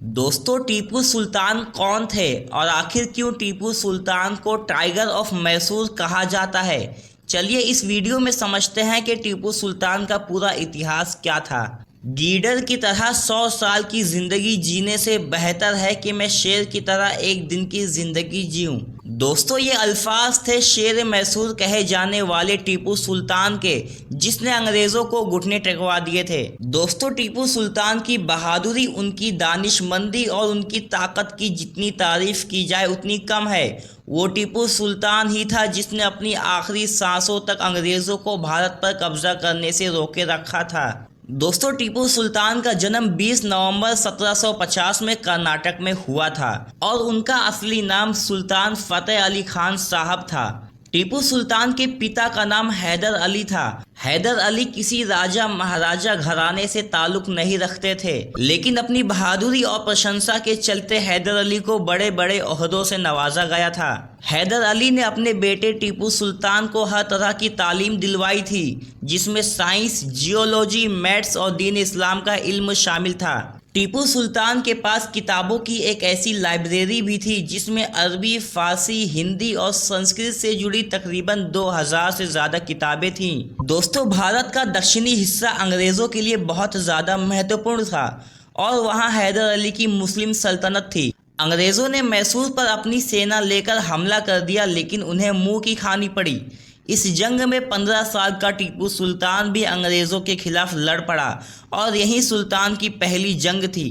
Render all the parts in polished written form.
दोस्तों, टीपू सुल्तान कौन थे और आखिर क्यों टीपू सुल्तान को टाइगर ऑफ मैसूर कहा जाता है। चलिए इस वीडियो में समझते हैं कि टीपू सुल्तान का पूरा इतिहास क्या था। गीदड़ की तरह 100 साल की जिंदगी जीने से बेहतर है कि मैं शेर की तरह एक दिन की जिंदगी जीऊं। दोस्तों, ये अल्फाज थे शेर मैसूर कहे जाने वाले टीपू सुल्तान के, जिसने अंग्रेजों को घुटने टेकवा दिए थे। दोस्तों, टीपू सुल्तान की बहादुरी, उनकी दानिशमंदी और उनकी ताकत की जितनी तारीफ की जाए उतनी कम है। वो टीपू सुल्तान ही था जिसने अपनी आखिरी सांसों तक अंग्रेजों को भारत पर कब्जा करने से रोके रखा था। दोस्तों, टीपू सुल्तान का जन्म 20 नवंबर 1750 में कर्नाटक में हुआ था और उनका असली नाम सुल्तान फतेह अली खान साहब था। टीपू सुल्तान के पिता का नाम हैदर अली था। हैदर अली किसी राजा महाराजा घराने से ताल्लुक नहीं रखते थे, लेकिन अपनी बहादुरी और प्रशंसा के चलते हैदर अली को बड़े बड़े ओहदों से नवाजा गया था। हैदर अली ने अपने बेटे टीपू सुल्तान को हर तरह की तालीम दिलवाई थी, जिसमें साइंस, जियोलॉजी, मैथ्स और दीन इस्लाम का इल्म शामिल था। टीपू सुल्तान के पास किताबों की एक ऐसी लाइब्रेरी भी थी जिसमें अरबी, फारसी, हिंदी और संस्कृत से जुड़ी तकरीबन 2000 से ज़्यादा किताबें थीं। दोस्तों, भारत का दक्षिणी हिस्सा अंग्रेज़ों के लिए बहुत ज़्यादा महत्वपूर्ण था और वहाँ हैदर अली की मुस्लिम सल्तनत थी। अंग्रेज़ों ने मैसूर पर अपनी सेना लेकर हमला कर दिया, लेकिन उन्हें मुँह की खानी पड़ी। इस जंग में 15 साल का टीपू सुल्तान भी अंग्रेज़ों के खिलाफ लड़ पड़ा और यही सुल्तान की पहली जंग थी।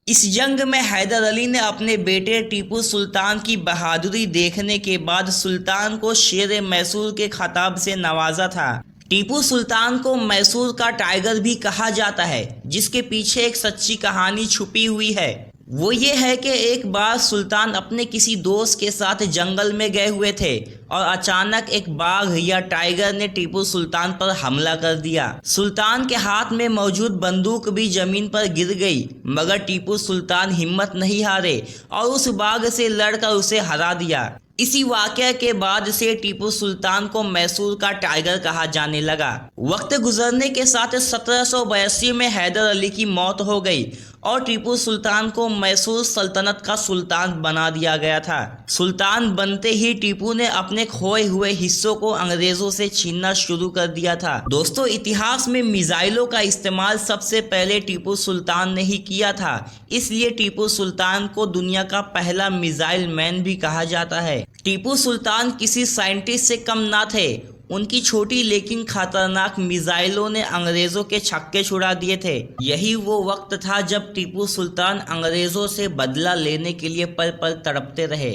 इस जंग में हैदर अली ने अपने बेटे टीपू सुल्तान की बहादुरी देखने के बाद सुल्तान को शेर मैसूर के खिताब से नवाजा था। टीपू सुल्तान को मैसूर का टाइगर भी कहा जाता है, जिसके पीछे एक सच्ची कहानी छुपी हुई है। वो ये है कि एक बार सुल्तान अपने किसी दोस्त के साथ जंगल में गए हुए थे और अचानक एक बाघ या टाइगर ने टीपू सुल्तान पर हमला कर दिया। सुल्तान के हाथ में मौजूद बंदूक भी जमीन पर गिर गई, मगर टीपू सुल्तान हिम्मत नहीं हारे और उस बाघ से लड़कर उसे हरा दिया। इसी वाक़या के बाद से टीपू सुल्तान को मैसूर का टाइगर कहा जाने लगा। वक्त गुजरने के साथ 1782 में हैदर अली की मौत हो गई और टीपू सुल्तान को मैसूर सल्तनत का सुल्तान बना दिया गया था। सुल्तान बनते ही टीपू ने अपने खोए हुए हिस्सों को अंग्रेजों से छीनना शुरू कर दिया था। दोस्तों, इतिहास में मिसाइलों का इस्तेमाल सबसे पहले टीपू सुल्तान ने ही किया था, इसलिए टीपू सुल्तान को दुनिया का पहला मिसाइल मैन भी कहा जाता है। टीपू सुल्तान किसी साइंटिस्ट से कम ना थे। उनकी छोटी लेकिन खतरनाक मिसाइलों ने अंग्रेजों के छक्के छुड़ा दिए थे। यही वो वक्त था जब टीपू सुल्तान अंग्रेजों से बदला लेने के लिए पल पल तड़पते रहे,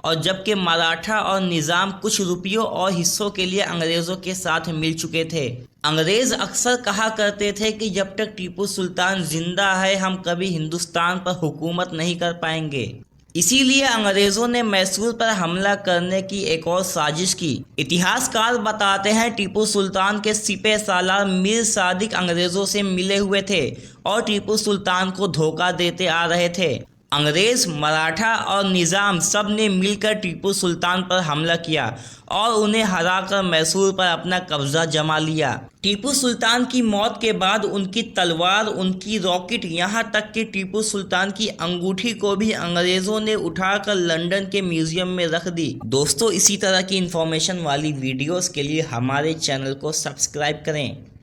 और जबकि मराठा और निज़ाम कुछ रुपयों और हिस्सों के लिए अंग्रेजों के साथ मिल चुके थे। अंग्रेज अक्सर कहा करते थे कि जब तक टीपू सुल्तान जिंदा है हम कभी हिंदुस्तान पर हुकूमत नहीं कर पाएंगे। इसीलिए अंग्रेजों ने मैसूर पर हमला करने की एक और साजिश की। इतिहासकार बताते हैं टीपू सुल्तान के सिपह सालार मीर सादिक अंग्रेजों से मिले हुए थे और टीपू सुल्तान को धोखा देते आ रहे थे। अंग्रेज, मराठा और निज़ाम सब ने मिलकर टीपू सुल्तान पर हमला किया और उन्हें हराकर मैसूर पर अपना कब्जा जमा लिया। टीपू सुल्तान की मौत के बाद उनकी तलवार, उनकी रॉकेट, यहाँ तक कि टीपू सुल्तान की अंगूठी को भी अंग्रेजों ने उठाकर लंदन के म्यूजियम में रख दी। दोस्तों, इसी तरह की इंफॉर्मेशन वाली वीडियोस के लिए हमारे चैनल को सब्सक्राइब करें।